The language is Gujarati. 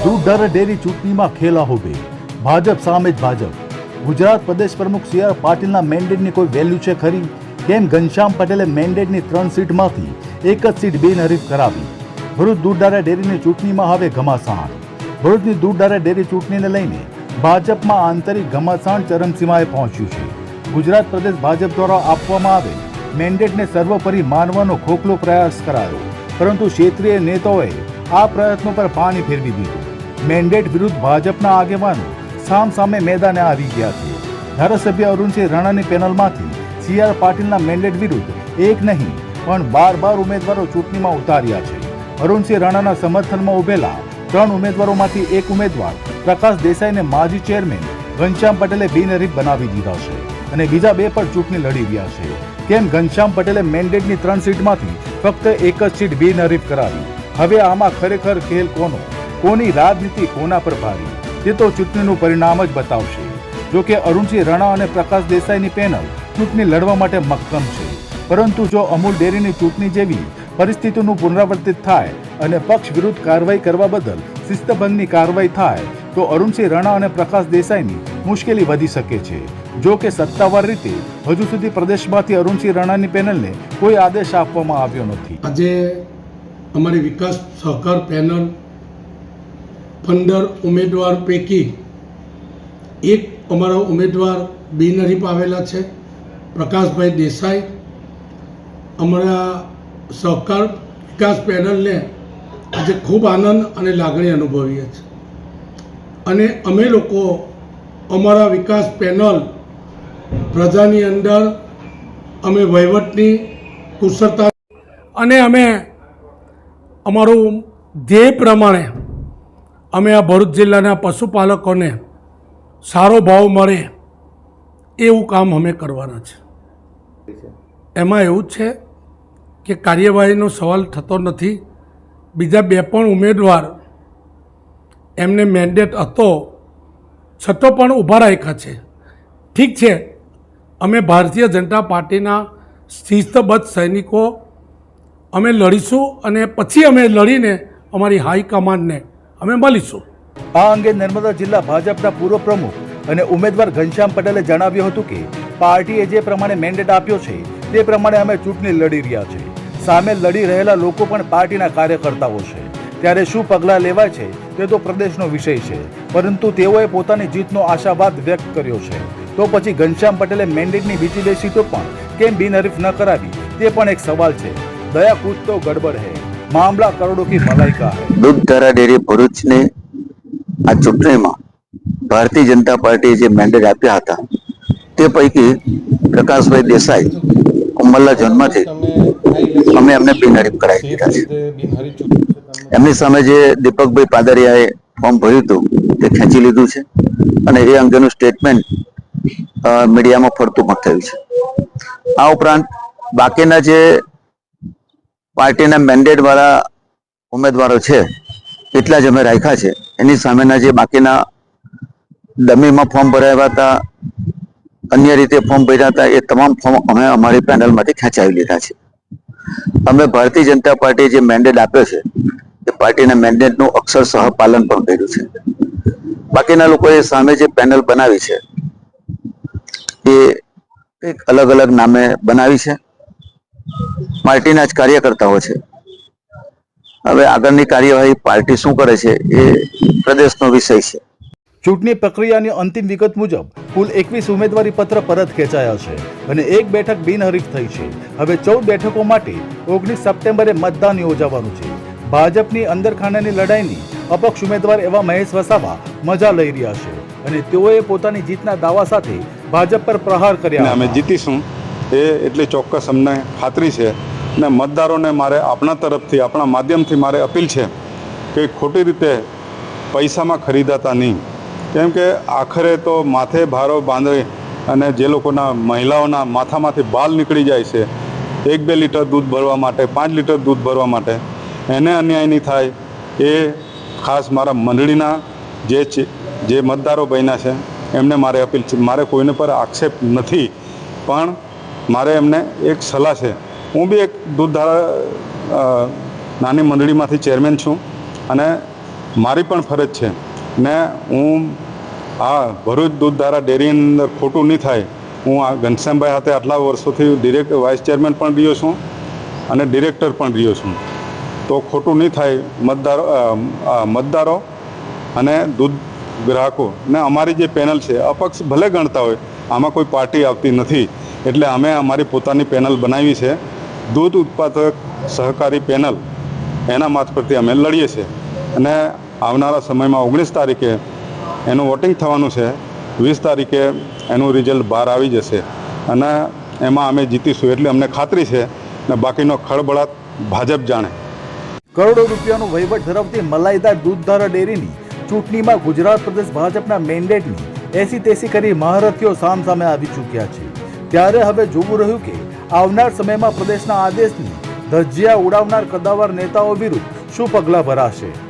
દૂધધારા ડેરી ચૂંટણીમાં ખેલા હોબે ભાજપ સામે જ ભાજપ. ગુજરાત પ્રદેશ પ્રમુખ સી આર પાટીલના મેન્ડેટની કોઈ વેલ્યુ છે ખરી? કેમ ઘનશ્યામ પટેલે મેન્ડેટની 3 સીટમાંથી એક જ સીટ બિનહરીફ કરાવી? ભરૂચ દૂધધારા ડેરીની ચૂંટણીમાં હવે ઘમાસાણ. ભરૂચની દૂધધારા ડેરી ચૂંટણીને લઈને ભાજપમાં આંતરિક ઘમાસાણ ચરમસીમાએ પહોંચ્યું છે. ગુજરાત પ્રદેશ ભાજપ દ્વારા આપવામાં આવેલ મેન્ડેટને સર્વોપરી માનવાનો ખોખલો પ્રયાસ કરાયો, પરંતુ ક્ષેત્રીય નેતાઓએ આ પ્રયત્નો પર પાણી ફેરવી દીધું. મેન્ડેટ વિરુદ્ધ ભાજપના આગેવાનો સામસામે મેદાને આવી ગયા છે. ધારાસભ્ય અરુણસિંહ રાણાની પેનલમાંથી સી આર પાટીલના મેન્ડેટ વિરુદ્ધ એક નહીં પણ 12 ઉમેદવારો ચૂંટણીમાં ઉતાર્યા છે. અરુણસિંહ રાણાના સમર્થનમાં ઉભેલા 3 ઉમેદવારોમાંથી એક ઉમેદવાર પ્રકાશ દેસાઈને માજી ચેરમેન ઘનશ્યામ પટેલે બિનહરીફ બનાવી દીધા છે અને બીજા 2 પર ચૂંટણી લડી રહ્યા છે. કેમ ઘનશ્યામ પટેલે મેન્ડેટની 3 સીટમાંથી ફક્ત એક જ સીટ બિનહરીફ કરાવી? હવે આમાં ખરેખર ખેલ કોનો? કોની રાજનીતિ કોના પર ભારી? તે તો ચૂંટણીનું પરિણામ જ બતાવશે. જો કે અરુણસિંહ રાણા અને પ્રકાશ દેસાઈની પેનલ ચૂંટણી લડવા માટે મક્કમ છે, પરંતુ જો અમૂલ ડેરીની ચૂંટણી જેવી પરિસ્થિતિનું પુનરાવર્તિત થાય અને પક્ષ વિરુદ્ધ કાર્યવાહી કરવા બદલ શિસ્તભંગની કાર્યવાહી થાય તો અરુણસિંહ રાણા અને પ્રકાશ દેસાઈની મુશ્કેલી વધી શકે છે. જો કે સત્તાવાર રીતે હજુ સુધી પ્રદેશમાંથી અરુણસિંહ રાણાની પેનલને કોઈ આદેશ આપવામાં આવ્યો નથી. આજે અમારી વિકાસ સહકાર પેનલ 15 ઉમેદવાર પૈકી એક અમારા ઉમેદવાર બિનહરીફ આવેલા છે, પ્રકાશભાઈ દેસાઈ. અમારા સહકાર વિકાસ પેનલને આજે ખૂબ આનંદ અને લાગણી અનુભવીએ છીએ અને અમે લોકો અમારા વિકાસ પેનલ પ્રજાની અંદર અમે વહીવટની કુશળતા અને અમે અમારું ધ્યેય પ્રમાણે અમે આ ભરૂચ જિલ્લાના પશુપાલકોને સારો ભાવ મળે એવું કામ અમે કરવાના છે. એમાં એવું જ છે કે કાર્યવાહીનો સવાલ થતો નથી. બીજા 2 પણ ઉમેદવાર એમને મેન્ડેટ હતો છતાં પણ ઊભા રાખ્યા છે. ઠીક છે, અમે ભારતીય જનતા પાર્ટીના શિસ્તબદ્ધ સૈનિકો અમે લડીશું અને પછી અમે લડીને અમારી હાઈકમાન્ડને અમે મળીશું. આ અંગે નર્મદા જિલ્લા ભાજપના પૂર્વ પ્રમુખ અને ઉમેદવાર ઘનશ્યામ પટેલે જણાવ્યું હતું કે પાર્ટીએ જે પ્રમાણે મેન્ડેટ આપ્યો છે તે પ્રમાણે અમે ચૂંટણી લડી રહ્યા છે. સામે લડી રહેલા લોકો પણ પાર્ટીના કાર્યકર્તાઓ છે, ત્યારે શું પગલાં લેવાય છે તે તો પ્રદેશનો વિષય છે, પરંતુ તેઓએ પોતાની જીતનો આશાવાદ વ્યક્ત કર્યો છે. તો પછી ઘનશ્યામ પટેલે મેન્ડેટની બીજી 2 સીટો પણ કેમ બિનહરીફ ન કરાવી તે પણ એક સવાલ છે. દયા કુછ તો ગડબડ હૈ, મામલા કરોડો કી मलाई का है. દૂધધારા ડેરી ભરૂચની આ ચૂંટણીમાં ભારતીય જનતા પાર્ટીએ જે મેન્ડેટ આપ્યા હતા તે પૈકી પ્રકાશભાઈ દેસાઈ ઉમરલા ઝોનમાંથી અમે એમને બિનહરીફ કરાવી દીધા છે. એમની સામે જે દીપકભાઈ પાદરિયાએ ફોર્મ ભર્યું હતું તે ખેંચી લીધું છે અને એ અંગેનું સ્ટેટમેન્ટ મીડિયામાં ફરતું પણ થયું છે. આ ઉપરાંત બાકીના જે પાર્ટીના મેન્ડેટવાળા ઉમેદવારો છે એટલા જ અમે રાખ્યા છે. એની સામેના જે બાકીના ડમીમાં ફોર્મ ભરાયા હતા, અન્ય રીતે ફોર્મ ભર્યા હતા, એ તમામ ફોર્મ અમે અમારી પેનલમાંથી ખેંચાવી લીધા છે. અમે ભારતીય જનતા પાર્ટીએ જે મેન્ડેટ આપ્યો છે એ પાર્ટીના મેન્ડેટનું અક્ષરશઃ પાલન પણ કર્યું છે. બાકીના લોકોએ સામે જે પેનલ બનાવી છે એ એક અલગ અલગ નામે બનાવી છે. પાર્ટીના જ કાર્યકર્તાઓ છે. હવે આગળની કાર્યવાહી પાર્ટી શું કરે છે એ પ્રદેશનો વિષય છે. ચૂંટણી પ્રક્રિયાની અંતિમ વિગત મુજબ કુલ 21 ઉમેદવારી પત્ર પરત ખેંચાયા છે અને 1 બેઠક બિનહરીફ થઈ છે. હવે 14 બેઠકો માટે 19 સપ્ટેમ્બરે મતદાન યોજાવાનું છે. ભાજપની અંદરખાનાની લડાઈની અપક્ષ ઉમેદવાર એવા મહેશ વસાવા મજા લઈ રહ્યા છે અને તેઓએ પોતાની જીતના દાવા સાથે ભાજપ પર પ્રહાર કર્યા. અમે જીતીશું એ એટલી ચોક્કસ અમને ખાતરી છે અને મતદારોને મારે આપણા તરફથી, આપણા માધ્યમથી મારે અપીલ છે કે ખોટી રીતે પૈસામાં ખરીદાતા નહીં. કેમ કે આખરે તો માથે ભારો બાંધી અને જે લોકોના મહિલાઓના માથામાંથી બાલ નીકળી જાય છે 1-2 લીટર દૂધ ભરવા માટે, 5 લીટર દૂધ ભરવા માટે, એને અન્યાય નહીં થાય એ ખાસ મારા મંડળીના જે મતદારો બન્યા છે એમને મારે અપીલ છે. મારે કોઈને પર આક્ષેપ નથી, પણ મારે એમને એક સલાહ છે હું બી એક દૂધધારા નાની મંડળીમાંથી ચેરમેન છું અને મારી પણ ફરજ છે ને હું આ ભરૂચ દૂધધારા ડેરીની અંદર ખોટું નહીં થાય, હું આ ઘનશ્યામભાઈ સાથે આટલા વર્ષોથી વાઇસ ચેરમેન પણ રહ્યો છું અને ડિરેક્ટર પણ રહ્યો છું. તો ખોટું નહીં થાય મતદારો અને દૂધ ગ્રાહકો ને અમારી જે પેનલ છે અપક્ષ ભલે ગણતા હોય, આમાં કોઈ પાર્ટી આવતી નથી, એટલે અમે અમારી પોતાની પેનલ બનાવી છે, દૂધ ઉત્પાદક સહકારી પેનલ, એના મારફતે અમે લડીએ છીએ અને આવનારા સમયમાં 19 તારીખે એનું વોટિંગ થવાનું છે, 20 તારીખે એનું રિઝલ્ટ બહાર આવી જશે અને એમાં અમે જીતીશું એટલે અમને ખાતરી છે ને બાકીનો ખળબળાટ ભાજપ જાણે. કરોડો રૂપિયાનો વહીવટ ધરાવતી મલાઈદાર દૂધધારા ડેરીની ચૂંટણીમાં ગુજરાત પ્રદેશ ભાજપના મેન્ડેટની એસી તેસી કરી મહારથીઓ સામસામે આવી ચૂક્યા છે. ત્યારે હવે જોવું રહ્યું કે આવનાર સમયમાં પ્રદેશના આદેશની ધજ્જિયા ઉડાવનાર કદાવર નેતાઓ વિરુદ્ધ શું પગલાં ભરાશે.